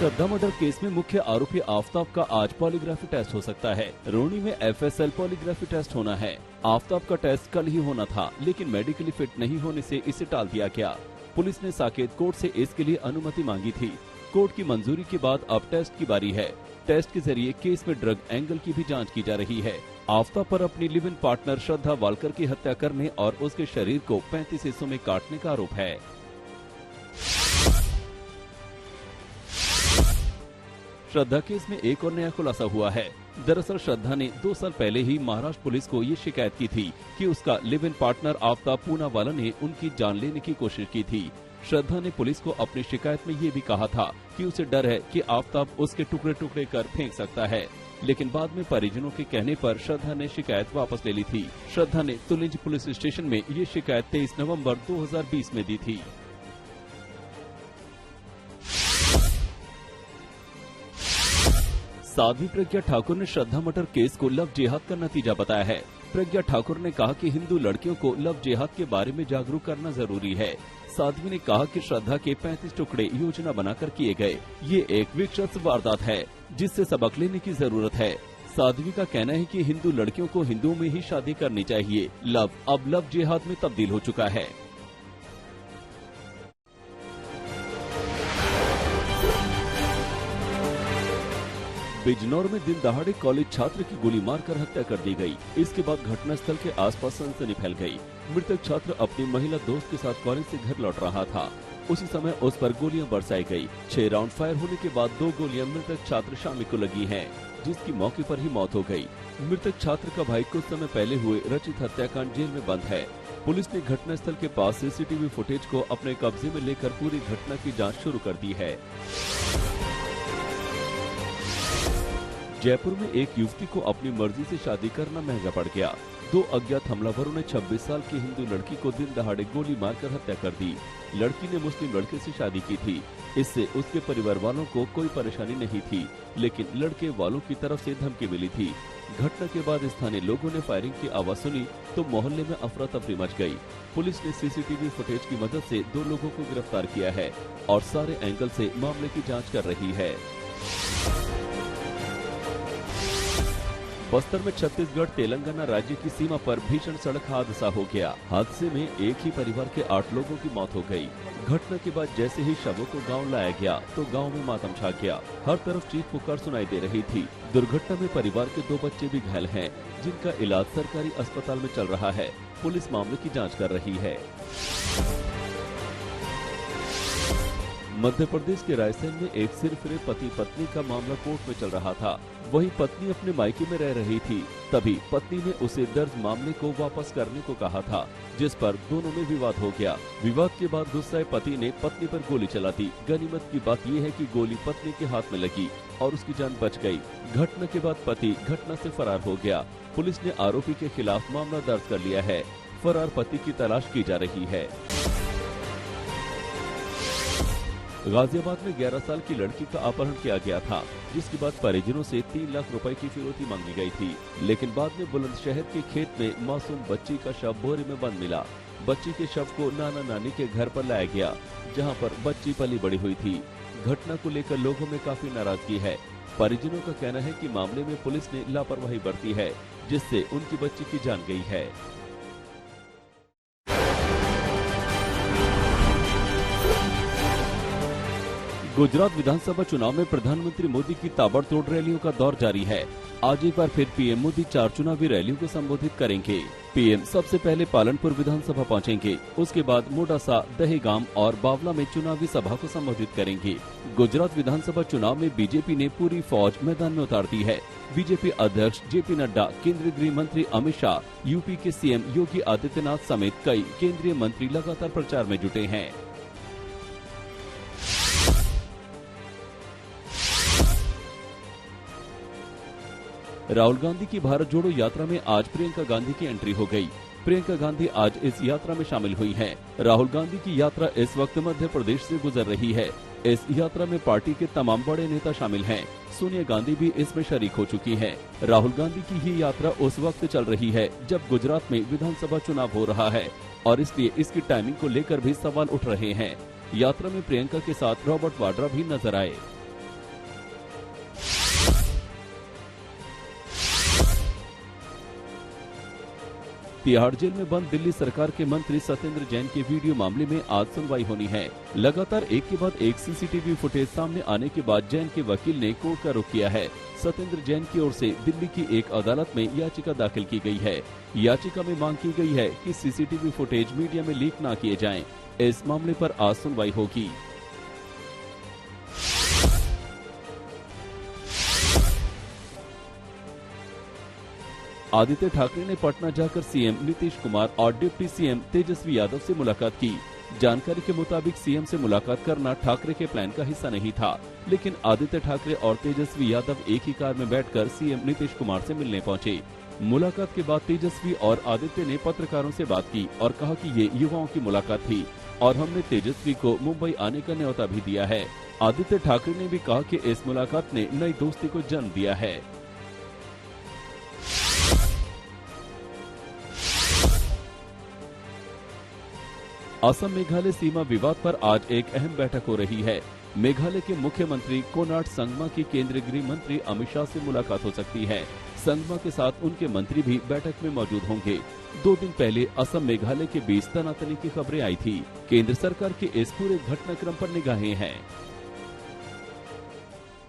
श्रद्धा murder case में मुख्य आरोपी आफताब का आज पॉलीग्राफी टेस्ट हो सकता है। रोहनी में FSL पॉलीग्राफी टेस्ट होना है। आफताब का टेस्ट कल ही होना था, लेकिन मेडिकली फिट नहीं होने से इसे टाल दिया गया। पुलिस ने साकेत कोर्ट से इसके लिए अनुमति मांगी थी। कोर्ट की मंजूरी के बाद अब टेस्ट की बारी है। टेस्ट के जरिए केस में ड्रग एंगल की भी जांच की जा रही है। आफताब पर अपनी live in partner Shraddha Walker की हत्या करने और उसके शरीर को 35 हिस्सों में काटने का आरोप है। श्रद्धा केस में एक और नया खुलासा हुआ है। दरअसल श्रद्धा ने 2 साल पहले ही महाराष्ट्र पुलिस को ये शिकायत की थी कि उसका live in partner Aftab Poonawalla ने उनकी जान लेने की कोशिश की थी। श्रद्धा ने पुलिस को अपनी शिकायत में ये भी कहा था कि उसे डर है कि आफताब उसके टुकड़े टुकड़े कर फेंक सकता है, लेकिन बाद में परिजनों के कहने पर श्रद्धा ने शिकायत वापस ले ली थी। श्रद्धा ने तुलिंज पुलिस स्टेशन में ये शिकायत 23 नवंबर 2020 में दी थी। साध्वी प्रज्ञा ठाकुर ने श्रद्धा मर्डर केस को लव जिहाद का नतीजा बताया है। प्रज्ञा ठाकुर ने कहा कि हिंदू लड़कियों को लव जिहाद के बारे में जागरूक करना जरूरी है। साध्वी ने कहा कि श्रद्धा के 35 टुकड़े योजना बनाकर किए गए। ये एक विकृत वारदात है जिससे सबक लेने की जरूरत है। साध्वी का कहना है कि हिंदू लड़कियों को हिंदुओं में ही शादी करनी चाहिए। लव अब लव जिहाद में तब्दील हो चुका है। बिजनौर में दिन दहाड़े कॉलेज छात्र की गोली मारकर हत्या कर दी गई। इसके बाद घटनास्थल के आसपास सनसनी फैल गई। मृतक छात्र अपनी महिला दोस्त के साथ कॉलेज से घर लौट रहा था। उसी समय उस पर गोलियां बरसाई गई। 6 राउंड फायर होने के बाद 2 गोलियां मृतक छात्र शामी को लगी हैं, जिसकी मौके पर ही मौत हो गई। मृतक छात्र का भाई कुछ समय पहले हुए रचित हत्याकांड जेल में बंद है। पुलिस ने घटनास्थल के पास CCTV फुटेज को अपने कब्जे में लेकर पूरी घटना की जाँच शुरू कर दी है। जयपुर में एक युवती को अपनी मर्जी से शादी करना महंगा पड़ गया। 2 अज्ञात हमलावरों ने 26 साल की हिंदू लड़की को दिन दहाड़े गोली मारकर हत्या कर दी। लड़की ने मुस्लिम लड़के से शादी की थी। इससे उसके परिवार वालों को कोई परेशानी नहीं थी, लेकिन लड़के वालों की तरफ से धमकी मिली थी। घटना के बाद स्थानीय लोगों ने फायरिंग की आवाज सुनी तो मोहल्ले में अफरा तफरी मच गई। पुलिस ने CCTV फुटेज की मदद से 2 लोगों को गिरफ्तार किया है और सारे एंगल से मामले की जाँच कर रही है। बस्तर में छत्तीसगढ़ तेलंगाना राज्य की सीमा पर भीषण सड़क हादसा हो गया। हादसे में एक ही परिवार के 8 लोगों की मौत हो गई। घटना के बाद जैसे ही शवों को गांव लाया गया तो गांव में मातम छा गया। हर तरफ चीख पुकार सुनाई दे रही थी। दुर्घटना में परिवार के 2 बच्चे भी घायल हैं, जिनका इलाज सरकारी अस्पताल में चल रहा है। पुलिस मामले की जाँच कर रही है। मध्य प्रदेश के रायसेन में एक सिरफिरे पति पत्नी का मामला कोर्ट में चल रहा था। वहीं पत्नी अपने मायके में रह रही थी, तभी पत्नी ने उसे दर्ज मामले को वापस करने को कहा था, जिस पर दोनों में विवाद हो गया। विवाद के बाद गुस्साए पति ने पत्नी पर गोली चला दी। गनीमत की बात यह है कि गोली पत्नी के हाथ में लगी और उसकी जान बच गई। घटना के बाद पति घटना से फरार हो गया। पुलिस ने आरोपी के खिलाफ मामला दर्ज कर लिया है। फरार पति की तलाश की जा रही है। गाजियाबाद में 11 साल की लड़की का अपहरण किया गया था, जिसके बाद परिजनों से 3 लाख रुपए की फिरौती मांगी गई थी, लेकिन बाद में बुलंदशहर के खेत में मासूम बच्ची का शव बोरे में बंद मिला। बच्ची के शव को नाना नानी के घर पर लाया गया, जहां पर बच्ची पली बड़ी हुई थी। घटना को लेकर लोगों में काफी नाराजगी है। परिजनों का कहना है कि मामले में पुलिस ने लापरवाही बरती है, जिससे उनकी बच्ची की जान गई है। गुजरात विधानसभा चुनाव में प्रधानमंत्री मोदी की ताबड़तोड़ रैलियों का दौर जारी है। आज एक बार फिर पीएम मोदी 4 चुनावी रैलियों को संबोधित करेंगे। पीएम सबसे पहले पालनपुर विधानसभा पहुंचेंगे, उसके बाद मोडासा, दहेगाम और बावला में चुनावी सभा को संबोधित करेंगे। गुजरात विधानसभा चुनाव में बीजेपी ने पूरी फौज मैदान में उतार दी है। बीजेपी अध्यक्ष JP नड्डा, केंद्रीय गृह मंत्री अमित शाह, यूपी के CM योगी आदित्यनाथ समेत कई केंद्रीय मंत्री लगातार प्रचार में जुटे हैं। राहुल गांधी की भारत जोड़ो यात्रा में आज प्रियंका गांधी की एंट्री हो गई। प्रियंका गांधी आज इस यात्रा में शामिल हुई हैं। राहुल गांधी की यात्रा इस वक्त मध्य प्रदेश से गुजर रही है। इस यात्रा में पार्टी के तमाम बड़े नेता शामिल हैं। सोनिया गांधी भी इसमें शरीक हो चुकी हैं। राहुल गांधी की ये यात्रा उस वक्त चल रही है जब गुजरात में विधानसभा चुनाव हो रहा है और इसलिए इसकी टाइमिंग को लेकर भी सवाल उठ रहे हैं। यात्रा में प्रियंका के साथ रॉबर्ट वाड्रा भी नजर आए। तिहाड़ जेल में बंद दिल्ली सरकार के मंत्री सत्येंद्र जैन के वीडियो मामले में आज सुनवाई होनी है। लगातार एक के बाद एक सीसीटीवी फुटेज सामने आने के बाद जैन के वकील ने कोर्ट का रुख किया है। सत्येंद्र जैन की ओर से दिल्ली की एक अदालत में याचिका दाखिल की गई है। याचिका में मांग की गई है कि सीसीटीवी फुटेज मीडिया में लीक न किए जाएं। इस मामले पर आज सुनवाई होगी। आदित्य ठाकरे ने पटना जाकर सीएम नीतीश कुमार और डिप्टी सीएम तेजस्वी यादव से मुलाकात की। जानकारी के मुताबिक सीएम से मुलाकात करना ठाकरे के प्लान का हिस्सा नहीं था, लेकिन आदित्य ठाकरे और तेजस्वी यादव एक ही कार में बैठकर सीएम नीतीश कुमार से मिलने पहुंचे। मुलाकात के बाद तेजस्वी और आदित्य ने पत्रकारों से बात की और कहा कि ये युवाओं की मुलाकात थी और हमने तेजस्वी को मुंबई आने का न्योता भी दिया है। आदित्य ठाकरे ने भी कहा कि इस मुलाकात ने नई दोस्ती को जन्म दिया है। असम मेघालय सीमा विवाद पर आज एक अहम बैठक हो रही है। मेघालय के मुख्यमंत्री कोनार्ड संगमा की केंद्रीय गृह मंत्री अमित शाह से मुलाकात हो सकती है। संगमा के साथ उनके मंत्री भी बैठक में मौजूद होंगे। 2 दिन पहले असम मेघालय के बीच तनातनी की खबरें आई थी। केंद्र सरकार के इस पूरे घटनाक्रम पर निगाहें हैं।